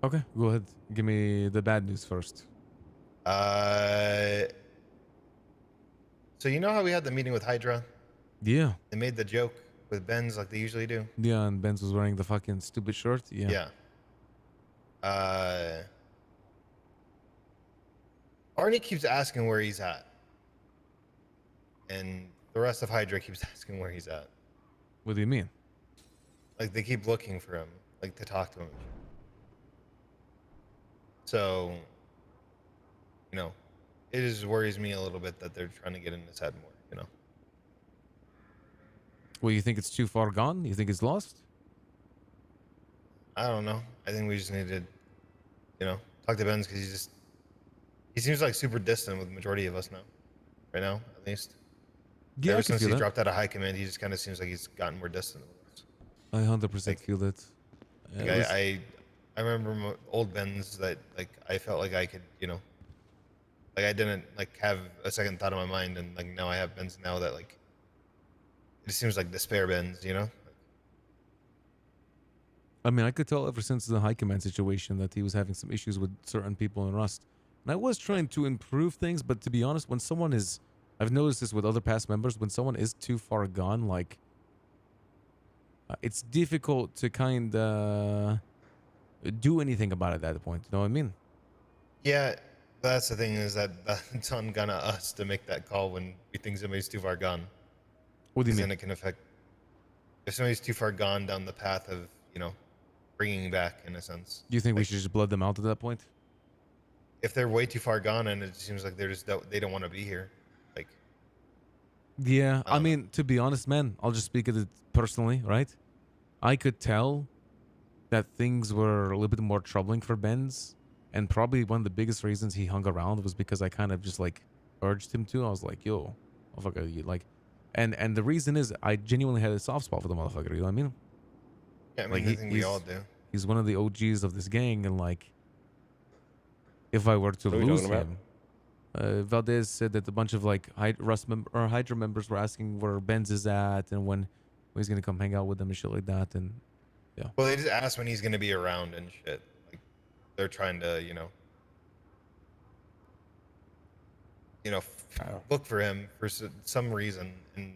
Okay, go ahead. Give me the bad news first. Uh, so you know how we had the meeting with Hydra? Yeah. They made the joke with Benz like they usually do. Yeah, and Benz was wearing the fucking stupid shirt. Yeah. Yeah. Uh, Arnie keeps asking where he's at, and the rest of Hydra keeps asking where he's at. What do you mean? Like they keep looking for him, like to talk to him. So, you know, it just worries me a little bit that they're trying to get in his head more. You know. Well, you think it's too far gone? You think it's lost? I don't know. I think we just need to, talk to Benz because he seems like super distant with the majority of us now. Right now, at least. Yeah, I Ever could since feel he's that. dropped out of high command, he just kind of seems like he's gotten more distant with us. I 100% Like, feel that. like Listen, I remember old Benz that like I felt like I could, like I didn't like have a second thought in my mind, and like now I have Benz now that like it seems like despair Benz, you know? I mean, I could tell ever since the high command situation that he was having some issues with certain people in Rust. And I was trying to improve things, but to be honest, when someone is, I've noticed this with other past members, when someone is too far gone, like, it's difficult to kind of do anything about it at that point. You know what I mean? Yeah, that's the thing is that it's on kind of us to make that call when we think somebody's too far gone, What do you because mean? then it can affect if somebody's too far gone down the path of bringing back in a sense. Do you think we Like should just blood them out at that point? if they're way too far gone and it seems like they don't want to be here, like Yeah, I I don't know. mean, to be honest, man, I'll just speak of it personally, right? I could tell that things were a little bit more troubling for Benz, and probably one of the biggest reasons he hung around was because I kind of just like urged him to. I was like, "Yo, motherfucker, you like," and the reason is I genuinely had a soft spot for the motherfucker. You know what I mean? Yeah, I Like mean I think we all do. he's one of the OGs of this gang, and like if I were to What are we talking lose about? him, Valdez said that a bunch of like Hydra members were asking where Benz is at and when he's gonna come hang out with them and shit like that. And yeah, Well, they just ask when he's gonna be around and shit. Like they're trying to, Oh. look for him for some reason, and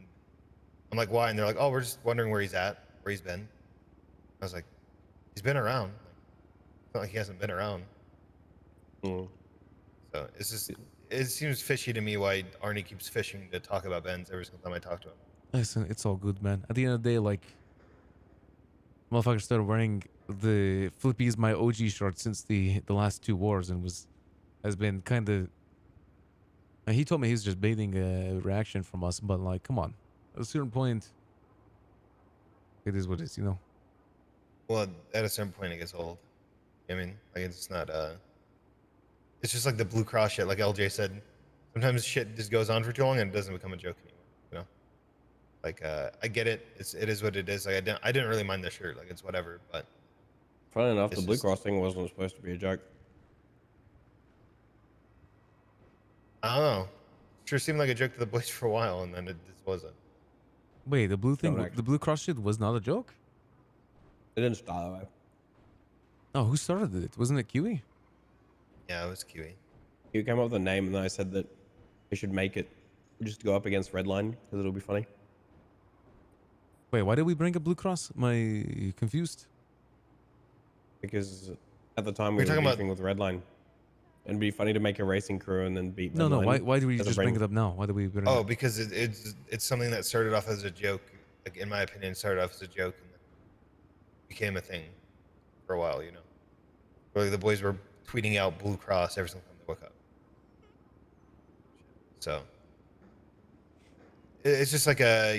I'm like, why? And they're like, oh, we're just wondering where he's at, where he's been. I was like, he's been around. Like, it's not like he hasn't been around. Mm. So it's just, it seems fishy to me why Arnie keeps fishing to talk about Benz every single time I talk to him. listen, it's all good, man. At the end of the day, like motherfucker started wearing the Flippy's my OG shirt since the last two wars and has been kind of. He told me he's just baiting a reaction from us, but like, come on, at a certain point, it is what it is, you know. Well, at a certain point, it gets old. I mean, like it's not. It's just like the Blue Cross shit. Like LJ said, sometimes shit just goes on for too long and it doesn't become a joke anymore. You know, like I get it. It is what it is. Like I didn't really mind the shirt. Like it's whatever. But Funny enough, the it's Blue just Cross thing wasn't supposed to be a joke. I don't know. Sure seemed like a joke to the boys for a while, and then it just wasn't. Wait, the blue Not thing, the actually. blue cross shit was not a joke. It didn't start that way. Oh, who started it? Wasn't it Kiwi? Yeah, it was Kiwi. You came up with a name, and then I said that we should make it just go up against Redline because it'll be funny. Wait, why did we bring a blue cross? Am I confused? Because at the time We're we were talking about. beefing with Redline. It'd be funny to make a racing crew and then beat No, no. Redline. Why do we As a just bring bring. it up now? Why do we bring it Oh, up? because it's something that started off as a joke. Like in my opinion, it started off as a joke and then became a thing for a while. You know, where the boys were tweeting out Blue Cross every single time they woke up. So it's just like I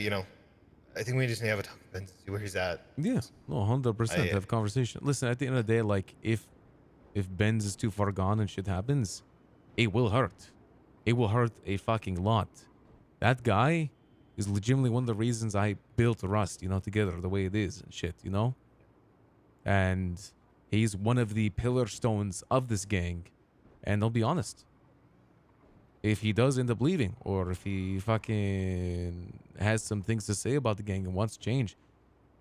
think we just need to have a talk with Ben to see where he's at. Yeah, no, 100% I have a conversation. Listen, at the end of the day, like if Benz is too far gone and shit happens, it will hurt. It will hurt a fucking lot. That guy is legitimately one of the reasons I built Rust, you know, together the way it is and shit, you know? And he's one of the pillar stones of this gang. And I'll be honest, if he does end up leaving or if he fucking has some things to say about the gang and wants change,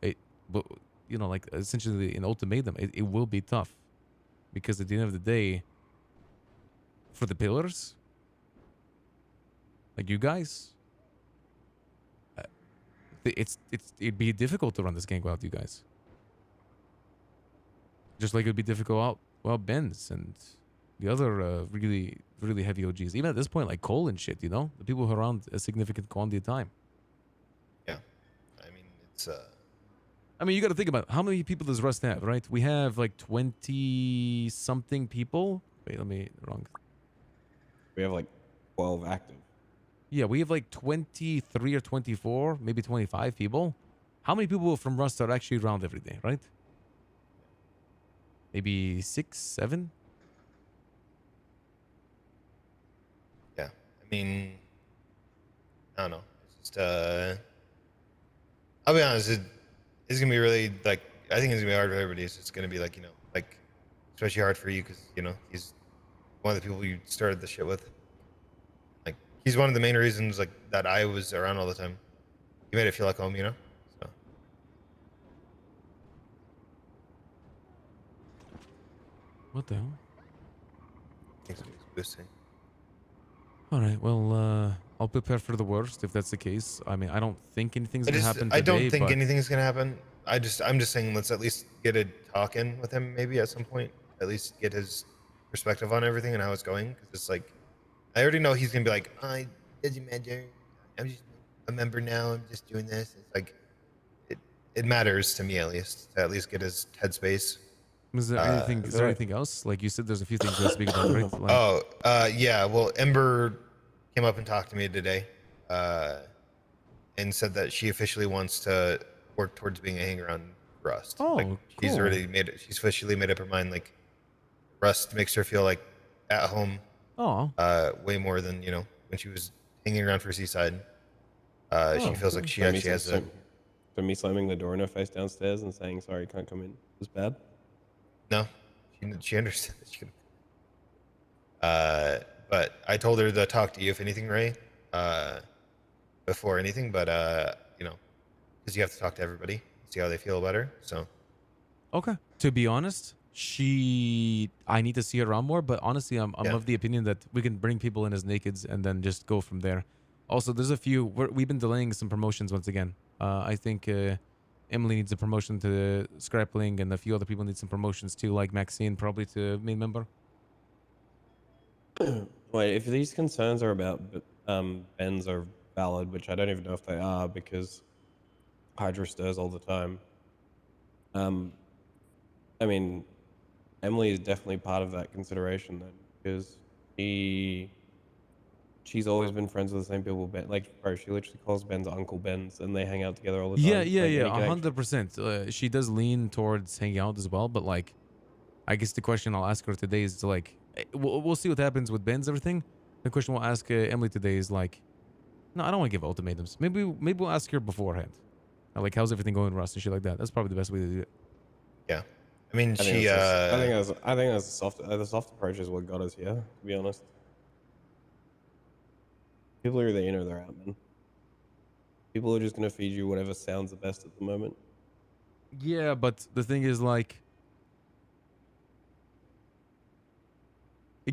it, but you know, like essentially an ultimatum, it will be tough. because at the end of the day, for the pillars, like you guys, it'd be difficult to run this gang without you guys. Just like it'd be difficult without Benz and the other really heavy OGs. Even at this point, like Cole and shit, you know, the people who are around a significant quantity of time. Yeah, I mean it's I mean, you got to think about how many people does Rust have, right? We have like 20 something people. Wait, let me wrong. We have like 12 active. Yeah, we have like 23 or 24, maybe 25 people. How many people from Rust are actually around every day, right? Maybe 6, 7? yeah. I mean, I don't know. It's just I'll be honest. It's gonna be really like I think it's gonna be hard for everybody. It's just gonna be like like especially hard for you because he's one of the people you started the shit with. Like he's one of the main reasons like that I was around all the time. He made it feel like home, So What the hell? thanks for boosting. All right, well, I'll prepare for the worst if that's the case. I mean, I don't think anything's gonna happen today. I don't think but anything's gonna happen. I'm just saying let's at least get a talk in with him maybe at some point. At least get his perspective on everything and how it's going. Because it's like I already know he's gonna be like, it doesn't matter. I'm just a member now. I'm just doing this. It's like it matters to me at least get his headspace. Is there anything? Is there anything else? Like you said, there's a few things to speak about, right? Like, Yeah. Well, Ember came up and talked to me today, and said that she officially wants to work towards being a hanger on Rust. Oh, like she's cool. already made it. She's officially made up her mind. Like Rust makes her feel like at home. Oh. Way more than when she was hanging around for Seaside. She feels like she So actually has a. So me slamming the door in her face downstairs and saying sorry, can't come in was bad. No, she understood that she could. But I told her to talk to you if anything, Ray, before anything. But because you have to talk to everybody, see how they feel about her. So. Okay. To be honest, I need to see her around more. But honestly, I'm of the opinion that we can bring people in as nakeds and then just go from there. Also, there's a few. We've been delaying some promotions once again. I think Emily needs a promotion to Scrappling, and a few other people need some promotions too, like Maxine probably to main member. Wait, if these concerns are about Benz are valid, which I don't even know if they are because Hydra stirs all the time. I mean, Emily is definitely part of that consideration then because she's always been friends with the same people. Like, bro, she literally calls Ben's Uncle Benz, and they hang out together all the time. Yeah, 100%. She does lean towards hanging out as well, but like, I guess the question I'll ask her today is like, we'll see what happens with Ben's everything. The question we'll ask Emily today is like, no, I don't want to give ultimatums. Maybe we'll ask her beforehand, like, how's everything going, Rust and shit like that. That's probably the best way to do it. Yeah, I mean, I think that's the soft approach is what got us here. To be honest. People are either in or they're out, man. People are just going to feed you whatever sounds the best at the moment. Yeah, but the thing is, like,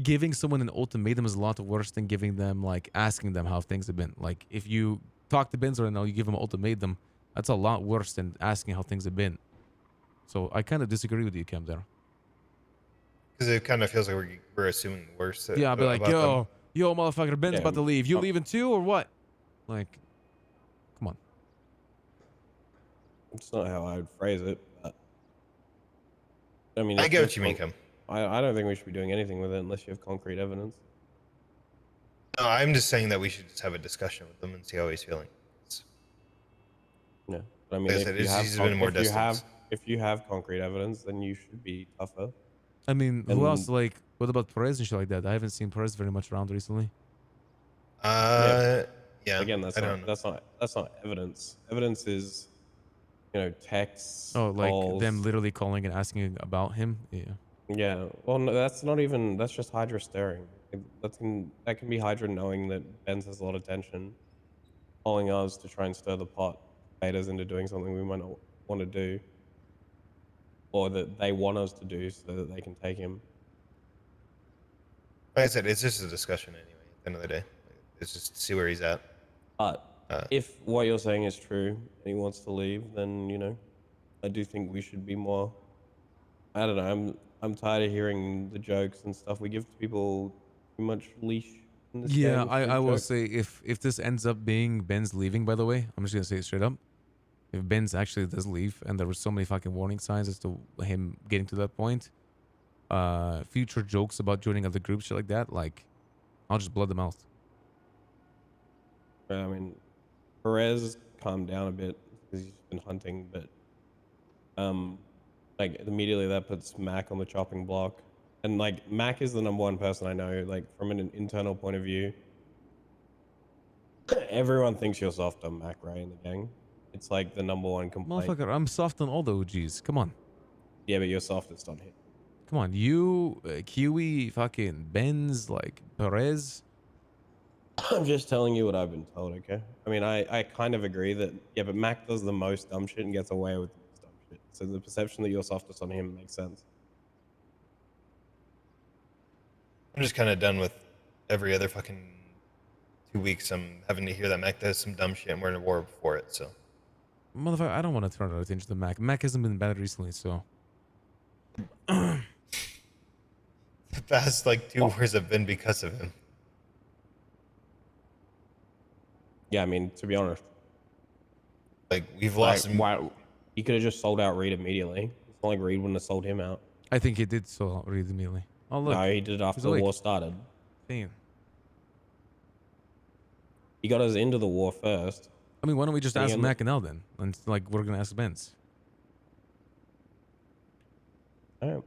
giving someone an ultimatum is a lot worse than giving them, like, asking them how things have been. Like, if you talk to Benz right now, you give him an ultimatum, that's a lot worse than asking how things have been. So I kind of disagree with you, Cam, there. Because it kind of feels like we're assuming the worst. Yeah, I'll be like, yo, motherfucker, Ben's about to leave. You leaving too, or what? Like, come on. It's not how I would phrase it, but I mean, I get what you mean, Cam. I don't think we should be doing anything with it unless you have concrete evidence. No, I'm just saying that we should just have a discussion with him and see how he's feeling. Yeah, but I mean, like if you have concrete evidence, then you should be tougher. I mean, who else? Like, what about Perez and shit like that? I haven't seen Perez very much around recently. Yeah. Again, that's not evidence. Evidence is, texts. Oh, like calls. them literally calling and asking about him. Yeah. Yeah. Well, no, that's not even. That's just Hydra staring. That can be Hydra knowing that Benz has a lot of tension, calling us to try and stir the pot, bait us into doing something we might not want to do. or that they want us to do so that they can take him. Like I said, it's just a discussion anyway. At the end of the day, it's just to see where he's at. But if what you're saying is true and he wants to leave, then you know, I do think we should be more. I don't know. I'm tired of hearing the jokes and stuff. We give people too much leash in this Yeah, game. I will say if this ends up being Ben's leaving, by the way, I'm just gonna say it straight up. If Benz actually does leave, and there were so many fucking warning signs as to him getting to that point, future jokes about joining other groups, shit like that, like, I'll just blood them out. I mean, Perez calmed down a bit because he's been hunting, but like immediately that puts Mac on the chopping block, and like Mac is the #1 person I know. Like from an internal point of view, everyone thinks you're soft on Mac, right? In the gang, it's like the #1 complaint. Motherfucker, I'm soft on all the OGs. Come on. Yeah, but you're softest on him. Come on, you, Kiwi, fucking Benz, like, Perez. I'm just telling you what I've been told, okay? I mean, I kind of agree that, yeah, but Mac does the most dumb shit and gets away with the most dumb shit. So the perception that you're softest on him makes sense. I'm just kind of done with every other fucking 2 weeks. I'm having to hear that Mac does some dumb shit and we're in a war for it. So, Motherfucker, I don't want to turn our attention to Mac. Mac hasn't been bad recently, so. the past like 2 wars have been because of him. Yeah, I mean, to be honest, Like we've lost him. why he could have just sold out Reed immediately. It's not like Reed wouldn't have sold him out. I think he did so read immediately. Oh, look. No, he did it after he's the awake. war started. Damn. He got us into the war first. I mean, why don't we just And ask again- Mac now then? And like, we're going to ask Benz. All right.